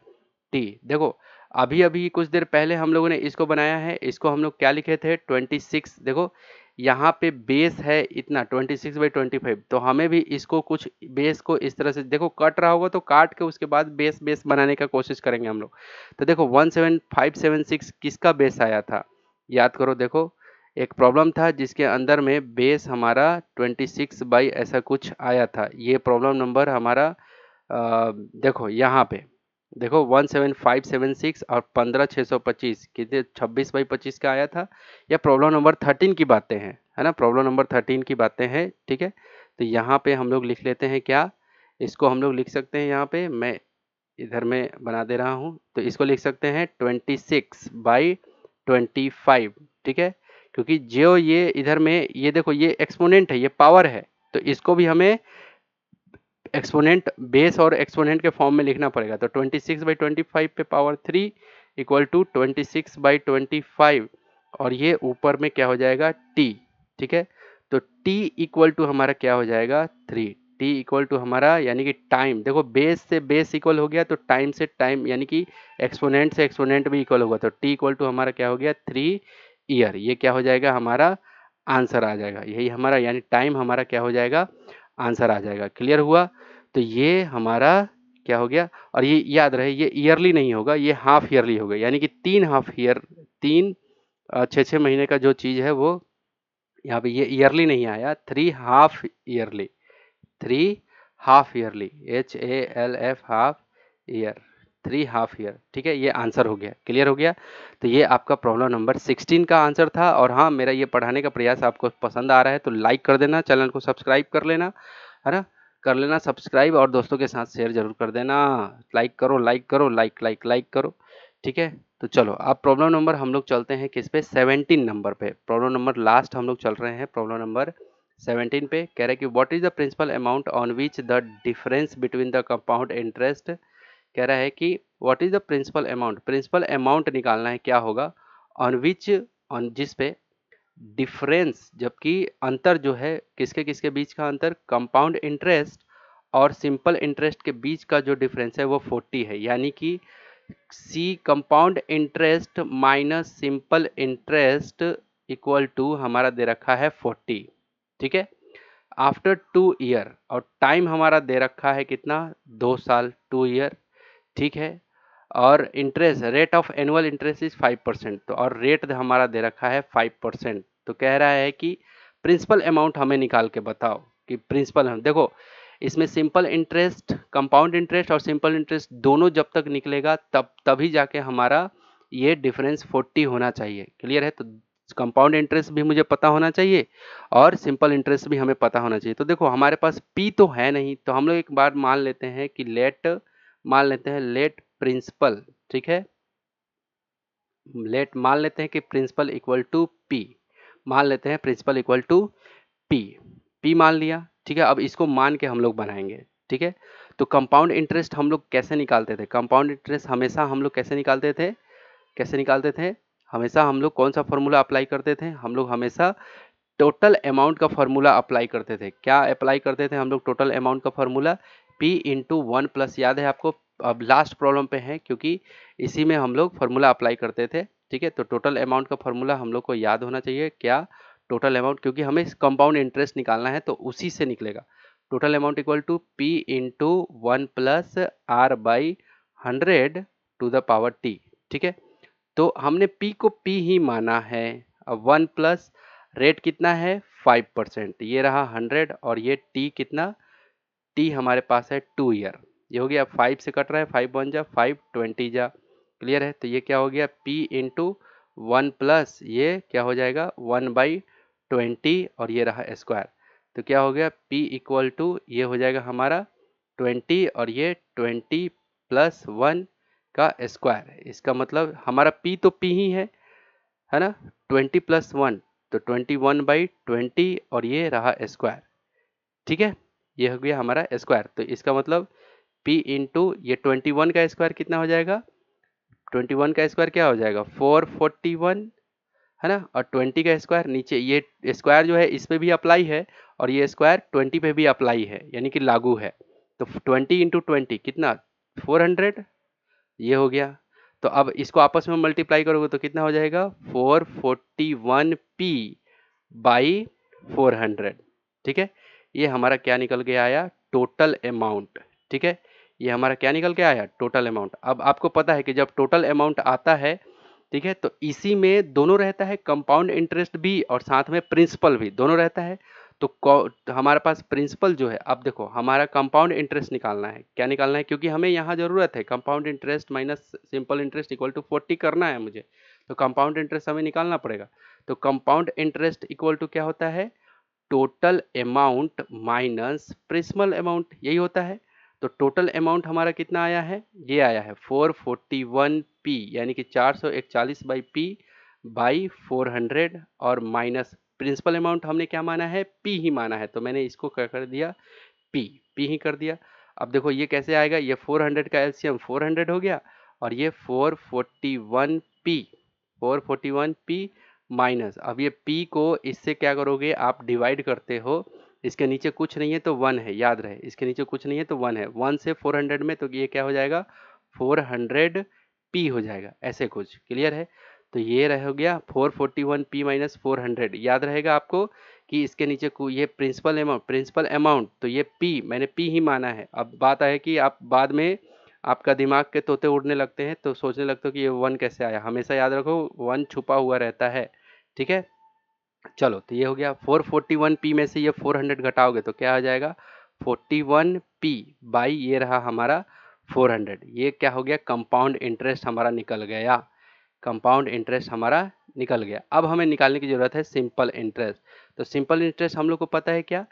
S1: टी। देखो अभी अभी कुछ देर पहले हम लोगों ने इसको बनाया है, इसको हम लोग क्या लिखे थे 26। देखो यहाँ पे बेस है इतना 26/25, तो हमें भी इसको कुछ बेस को इस तरह से, देखो कट रहा होगा तो काट के उसके बाद बेस बेस बनाने का कोशिश करेंगे हम लोग। तो देखो 17576 किसका बेस आया था, याद करो। देखो एक प्रॉब्लम था जिसके अंदर में बेस हमारा 26 बाई ऐसा कुछ आया था, ये प्रॉब्लम नंबर हमारा देखो यहाँ पे देखो 17576 और 15625 कितने 26/25 का आया था। यह प्रॉब्लम नंबर 13 की बातें हैं, है ना, प्रॉब्लम नंबर 13 की बातें हैं, ठीक है। तो यहाँ पे हम लोग लिख लेते हैं क्या, इसको हम लोग लिख सकते हैं, यहाँ पे मैं इधर में बना दे रहा हूँ, तो इसको लिख सकते हैं 26/25, ठीक है। क्योंकि जो ये इधर में ये देखो ये एक्सपोनेंट है, ये पावर है, तो इसको भी हमें एक्सपोनेंट बेस और एक्सपोनेंट के फॉर्म में लिखना पड़ेगा। तो 26/25 पे पावर 3 इक्वल टू 26/25, और ये ऊपर में क्या हो जाएगा t, ठीक है। तो t इक्वल टू हमारा क्या हो जाएगा 3, t इक्वल टू हमारा यानी कि टाइम, देखो बेस से बेस इक्वल हो गया तो टाइम से टाइम यानी कि एक्सपोनेंट से एक्सपोनेंट भी इक्वल होगा, तो t इक्वल टू हमारा क्या हो गया 3 ईयर। ये क्या हो जाएगा हमारा आंसर आ जाएगा, यही हमारा यानी टाइम हमारा क्या हो जाएगा आंसर आ जाएगा। क्लियर हुआ। तो ये हमारा क्या हो गया, और ये याद रहे ये ईयरली नहीं होगा, ये हाफ ईयरली होगा, यानी कि 3 हाफ ईयर, 3 6 महीने का जो चीज़ है वो यहाँ पे ये ईयरली नहीं आया, 3 half yearly, 3 half yearly, HALF half year, 3 half year, ठीक है। ये आंसर हो गया, क्लियर हो गया। तो ये आपका प्रॉब्लम नंबर 16 का आंसर था। और हाँ, मेरा ये पढ़ाने का प्रयास आपको पसंद आ रहा है तो लाइक कर देना, चैनल को सब्सक्राइब कर लेना, है ना, कर लेना सब्सक्राइब, और दोस्तों के साथ शेयर जरूर कर देना। लाइक करो, लाइक करो, लाइक लाइक लाइक करो, ठीक है। तो चलो अब प्रॉब्लम नंबर हम लोग चलते हैं किस पे, 17 नंबर पे। प्रॉब्लम नंबर लास्ट हम लोग चल रहे हैं प्रॉब्लम नंबर 17 पे। कह रहे हैं कि what is the principal amount on which the difference between the compound interest, कह रहा है कि what is the principal amount निकालना है, क्या होगा ऑन विच, ऑन जिस पे डिफरेंस, जबकि अंतर जो है किसके किसके बीच का अंतर, कंपाउंड इंटरेस्ट और सिंपल इंटरेस्ट के बीच का जो डिफरेंस है वो 40 है। यानी कि C compound interest minus simple interest equal to हमारा दे रखा है 40, ठीक है, आफ्टर 2 ईयर, और टाइम हमारा दे रखा है कितना 2 साल, 2 ईयर, ठीक है। और interest rate of annual interest is 5%, तो और रेट हमारा दे रखा है 5%। तो कह रहा है कि प्रिंसिपल अमाउंट हमें निकाल के बताओ कि प्रिंसिपल हम देखो इसमें सिंपल इंटरेस्ट, कंपाउंड इंटरेस्ट और सिंपल इंटरेस्ट दोनों जब तक निकलेगा तभी जाके हमारा ये डिफरेंस 40 होना चाहिए। क्लियर है। तो कंपाउंड इंटरेस्ट भी मुझे पता होना चाहिए और सिंपल इंटरेस्ट भी हमें पता होना चाहिए। तो देखो हमारे पास पी तो है नहीं, तो हम लोग एक बार मान लेते हैं कि लेट मान लेते हैं लेट प्रिंसिपल, ठीक है, लेट मान लेते हैं कि प्रिंसिपल इक्वल टू पी, मान लेते हैं principal equal to P, P मान लिया, ठीक है। अब इसको मान के हम लोग बनाएंगे, ठीक है। तो कंपाउंड इंटरेस्ट हम लोग कैसे निकालते थे? कंपाउंड इंटरेस्ट हमेशा हम लोग कैसे निकालते थे? कैसे निकालते थे? हमेशा हम लोग कौन सा फॉर्मूला अप्लाई करते थे? हम लोग हमेशा टोटल अमाउंट का फॉर्मूला अप्लाई करते थे। क्या अप्लाई करते थे हम लोग टोटल अमाउंट का formula? P into one plus, याद है आपको? अब लास्ट प्रॉब्लम पे है क्योंकि इसी में हम लोग फॉर्मूला अप्लाई करते थे, ठीक है। तो टोटल अमाउंट का फॉर्मूला हम लोग को याद होना चाहिए, क्या? टोटल अमाउंट, क्योंकि हमें कंपाउंड इंटरेस्ट निकालना है तो उसी से निकलेगा। Total amount equal to P into one plus R by 100 to the power T, ठीक है। तो हमने P को P ही माना है। अब 1 प्लस रेट कितना है? 5%, ये रहा 100, और ये T कितना? T हमारे पास है 2 ईयर। ये हो गया 5 से कट रहा है, 5 1 जा 5, 20 जा, क्लियर है। तो ये क्या हो गया? P इंटू वन प्लस ये क्या हो जाएगा? 1/20, और ये रहा स्क्वायर। तो क्या हो गया? P इक्वल टू ये हो जाएगा हमारा 20, और ये 20 प्लस 1 का स्क्वायर है। इसका मतलब हमारा P तो P ही है ना? 20 प्लस 1 तो 21/20, और ये रहा स्क्वायर, ठीक है। ये हो गया हमारा स्क्वायर। तो इसका मतलब P इंटू ये 21 का स्क्वायर कितना हो जाएगा? 21 का स्क्वायर क्या हो जाएगा? 441, है ना। और 20 का स्क्वायर नीचे, ये स्क्वायर जो है इस पे भी अप्लाई है, और ये स्क्वायर 20 पे भी अप्लाई है, यानी कि लागू है। तो 20 इंटू 20 कितना? 400, ये हो गया। तो अब इसको आपस में मल्टीप्लाई करोगे तो कितना हो जाएगा? 441p बाई 400, ठीक है। ये हमारा क्या निकल के आया? टोटल अमाउंट, ठीक है। ये हमारा क्या निकल के आया? Total amount. अब आपको पता है कि जब टोटल अमाउंट आता है, ठीक है, तो इसी में दोनों रहता है, कंपाउंड इंटरेस्ट भी और साथ में प्रिंसिपल भी, दोनों रहता है। तो हमारे पास प्रिंसिपल जो है, अब देखो हमारा कंपाउंड इंटरेस्ट निकालना है। क्या निकालना है? क्योंकि हमें यहाँ जरूरत है compound interest minus simple interest equal to 40 करना है मुझे, तो कंपाउंड इंटरेस्ट हमें निकालना पड़ेगा। तो कंपाउंड इंटरेस्ट इक्वल टू क्या होता है? Total amount minus principal amount, यही होता है। तो टोटल अमाउंट हमारा कितना आया है? ये आया है 441p, यानी कि 441/p बाई 400, और माइनस प्रिंसिपल अमाउंट हमने क्या माना है? p ही माना है, तो मैंने इसको क्या कर दिया? p ही कर दिया। अब देखो ये कैसे आएगा? ये 400 का एलसीएम 400 हो गया, और ये 441p माइनस, अब ये p को इससे क्या करोगे आप? डिवाइड करते हो। इसके नीचे कुछ नहीं है तो 1 है, याद रहे, इसके नीचे कुछ नहीं है तो 1 है। 1 से 400 में, तो ये क्या हो जाएगा? 400p हो जाएगा, ऐसे कुछ, क्लियर है। तो ये रह गया 441p माइनस 400, याद रहेगा आपको कि इसके नीचे को ये प्रिंसिपल अमाउंट, तो ये p मैंने p ही माना है। अब बात है कि आप बाद में आपका दिमाग के तोते उड़ने लगते हैं, तो सोचने लगते हो कि ये 1 कैसे आया। हमेशा याद रखो 1 छुपा हुआ रहता है, ठीक है। चलो, तो ये हो गया 441p में से ये 400 घटाओगे तो क्या आ जाएगा? 41p बाई ये रहा हमारा 400। ये क्या हो गया? कंपाउंड इंटरेस्ट हमारा निकल गया। कंपाउंड इंटरेस्ट हमारा निकल गया। अब हमें निकालने की जरूरत है सिंपल इंटरेस्ट। तो सिंपल इंटरेस्ट हम लोग को पता है क्या?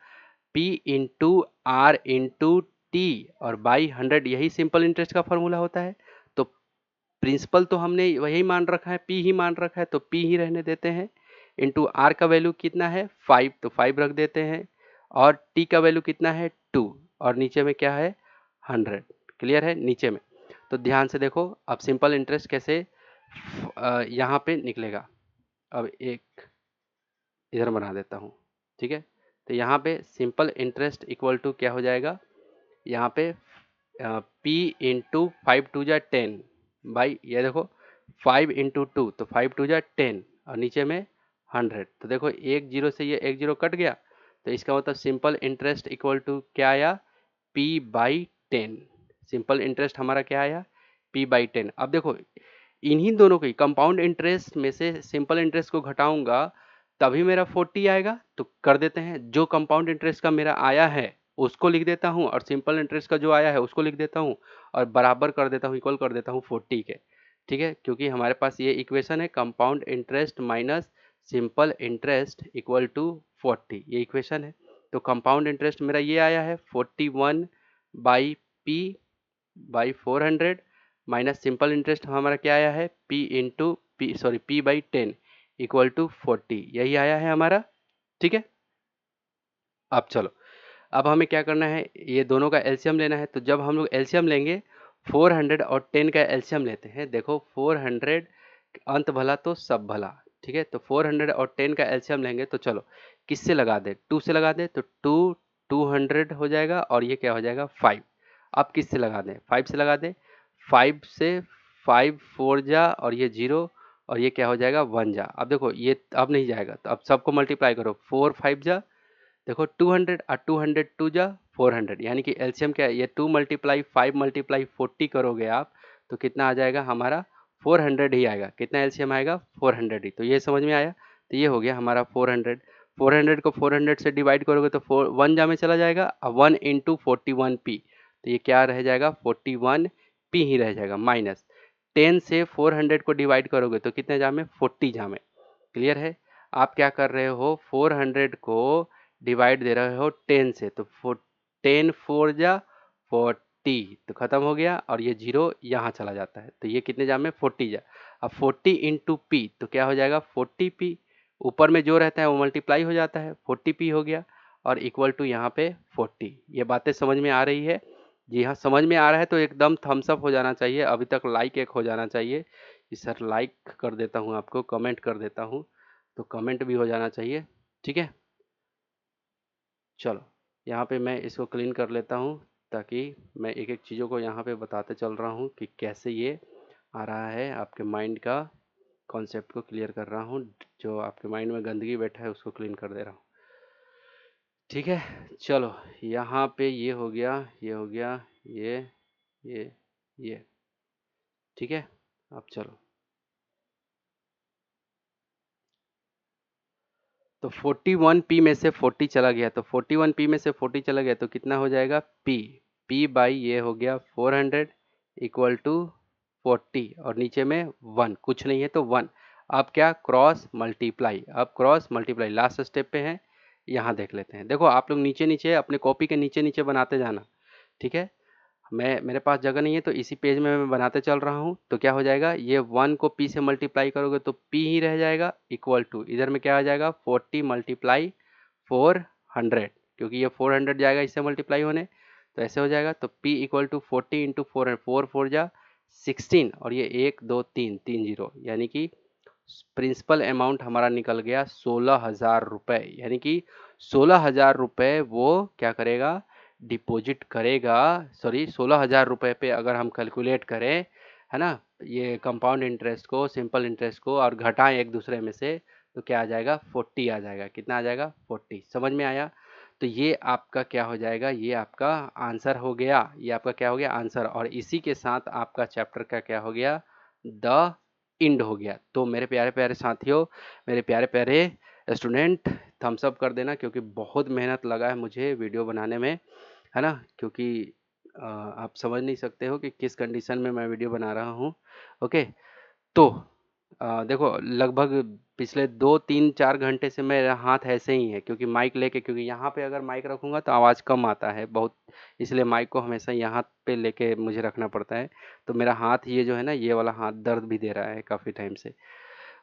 S1: P into R into T और बाई 100, यही सिंपल इंटरेस्ट का फॉर्मूला होता है। तो प्रिंसिपल तो हमने वही मान रखा है, P ही मान रखा है, तो P ही रहने देते हैं। इंटू आर का वैल्यू कितना है? 5, तो 5 रख देते हैं। और टी का वैल्यू कितना है? 2, और नीचे में क्या है? 100, क्लियर है नीचे में। तो ध्यान से देखो अब सिंपल इंटरेस्ट कैसे यहाँ पे निकलेगा। अब एक इधर बना देता हूँ, ठीक है। तो यहाँ पे सिंपल इंटरेस्ट इक्वल टू क्या हो जाएगा? यहाँ पे P इंटू 5 2 जा 10 बाई, ये देखो 5 इंटू 2, तो 5 2 जा 10, और नीचे में 100। तो देखो एक जीरो से ये एक जीरो कट गया, तो इसका मतलब सिंपल इंटरेस्ट इक्वल टू क्या आया? P/10। सिंपल इंटरेस्ट हमारा क्या आया? P/10। अब देखो इन्हीं दोनों की कंपाउंड इंटरेस्ट में से सिंपल इंटरेस्ट को घटाऊंगा तभी मेरा 40 आएगा। तो कर देते हैं, जो कंपाउंड इंटरेस्ट का मेरा आया है उसको लिख देता हूँ, और सिंपल इंटरेस्ट का जो आया है उसको लिख देता हूँ, और बराबर कर देता हूँ, इक्वल कर देता हूँ 40 के, ठीक है। क्योंकि हमारे पास ये इक्वेशन है compound interest minus simple interest equal to 40, ये इक्वेशन है। तो कंपाउंड इंटरेस्ट मेरा ये आया है 41/p by 400 minus simple interest हमारा क्या आया है, पी बाई 10 इक्वल टू 40, यही आया है हमारा। ठीक है, अब चलो, अब हमें क्या करना है, ये दोनों का एलसीएम लेना है। तो जब हम लोग एलसीएम लेंगे, 400 और 10 का एलसीएम लेते हैं। देखो 400 अंत भला तो सब भला। ठीक है, तो 400 और 10 का एलसीएम लेंगे तो चलो किससे लगा दे, 2 से लगा दे, तो 200 हो जाएगा और ये क्या हो जाएगा 5। अब किससे लगा दें, 5 से लगा दें, 5 से 5 4 जा और ये 0 और ये क्या हो जाएगा 1 जा। अब देखो ये अब नहीं जाएगा, तो अब सबको मल्टीप्लाई करो, 4 5 जा, देखो 200 और 200 2 जा 400, यानी कि एलसीएम क्या है, ये 2 मल्टीप्लाई 5 मल्टीप्लाई 40 करोगे आप तो कितना आ जाएगा हमारा 400 ही आएगा। कितना एलसीएम आएगा 400 ही। तो ये समझ में आया, तो ये हो गया हमारा 400। 400 को 400 से डिवाइड करोगे तो 1 जा में चला जाएगा, अब 1 इंटू 41p, तो ये क्या रह जाएगा 41p ही रह जाएगा, माइनस 10 से 400 को डिवाइड करोगे तो कितने जा में 40 जा में। क्लियर है, आप क्या कर रहे हो 400 को डिवाइड दे रहे हो 10 से, तो 10 4 जा 40, तो खत्म हो गया और ये 0 यहाँ चला जाता है, तो ये कितने जा में 40 जा। अब 40 इंटू पी तो क्या हो जाएगा 40p, ऊपर में जो रहता है वो मल्टीप्लाई हो जाता है, 40p हो गया और इक्वल टू यहाँ पे 40। ये बातें समझ में आ रही है? जी हाँ, समझ में आ रहा है तो एकदम थम्स अप हो जाना चाहिए, अभी तक लाइक एक हो जाना चाहिए कि सर लाइक कर देता हूँ आपको, कमेंट कर देता हूँ, तो कमेंट भी हो जाना चाहिए। ठीक है, चलो यहाँ पे मैं इसको क्लीन कर लेता हूँ, ताकि मैं एक एक चीज़ों को यहाँ पे बताते चल रहा हूँ कि कैसे ये आ रहा है, आपके माइंड का कॉन्सेप्ट को क्लियर कर रहा हूँ, जो आपके माइंड में गंदगी बैठा है उसको क्लीन कर दे रहा हूँ। ठीक है, चलो यहाँ पे ये हो गया, ये हो गया, ये ये। ठीक है, अब चलो, तो 41p में से 40 चला गया, तो 41p में से 40 चला गया तो कितना हो जाएगा p बाई ये हो गया 400 इक्वल टू 40 और नीचे में 1 कुछ नहीं है तो 1। अब क्या क्रॉस मल्टीप्लाई, अब क्रॉस मल्टीप्लाई लास्ट स्टेप पे है, यहाँ देख लेते हैं। देखो आप लोग नीचे नीचे अपने कॉपी के नीचे नीचे बनाते जाना। ठीक है, मैं मेरे पास जगह नहीं है तो इसी पेज में मैं बनाते चल रहा हूँ। तो क्या हो जाएगा, ये 1 को p से मल्टीप्लाई करोगे तो p ही रह जाएगा इक्वल टू, इधर में क्या आ जाएगा 40 मल्टीप्लाई 400, क्योंकि ये 400 जाएगा इससे मल्टीप्लाई होने, तो ऐसे हो जाएगा। तो p इक्वल टू 40 इंटू 4 4 जा 16 और ये 1 2 3 3 जीरो, यानी कि प्रिंसिपल अमाउंट हमारा निकल गया 16,000 रुपये, यानी कि 16,000 रुपये वो क्या करेगा डिपॉजिट करेगा। सॉरी 16,000 रुपये पे अगर हम कैलकुलेट करें, है ना, ये कंपाउंड इंटरेस्ट को सिंपल इंटरेस्ट को और घटाएं एक दूसरे में से, तो क्या आ जाएगा 40 आ जाएगा। कितना आ जाएगा 40, समझ में आया? तो ये आपका क्या हो जाएगा, ये आपका आंसर हो गया, ये आपका क्या हो गया आंसर, और इसी के साथ आपका चैप्टर का क्या हो गया द इंड हो गया। तो मेरे प्यारे प्यारे साथियों, मेरे प्यारे प्यारे स्टूडेंट, थम्स अप कर देना, क्योंकि बहुत मेहनत लगा है मुझे वीडियो बनाने में, है ना, क्योंकि आप समझ नहीं सकते हो कि किस कंडीशन में मैं वीडियो बना रहा हूँ। ओके, तो देखो लगभग पिछले 2 3 4 घंटे से मेरा हाथ ऐसे ही है, क्योंकि माइक लेके, क्योंकि यहाँ पे अगर माइक रखूँगा तो आवाज़ कम आता है बहुत, इसलिए माइक को हमेशा यहाँ पे लेके मुझे रखना पड़ता है। तो मेरा हाथ ये जो है ना, ये वाला हाथ दर्द भी दे रहा है काफ़ी टाइम से।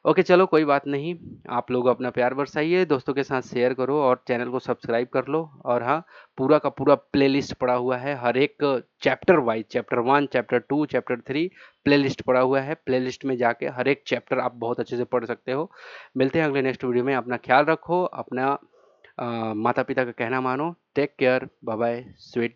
S1: ओके चलो कोई बात नहीं, आप लोग अपना प्यार बरसाइए, दोस्तों के साथ शेयर करो और चैनल को सब्सक्राइब कर लो। और हाँ, पूरा का पूरा प्लेलिस्ट पड़ा हुआ है, हर एक chapter wise, chapter 1 chapter 2 chapter 3 playlist पड़ा हुआ है। प्लेलिस्ट में जाके हर एक चैप्टर आप बहुत अच्छे से पढ़ सकते हो। मिलते हैं अगले नेक्स्ट वीडियो में, अपना ख्याल रखो, अपना माता पिता का कहना मानो, take care, bye bye, sweet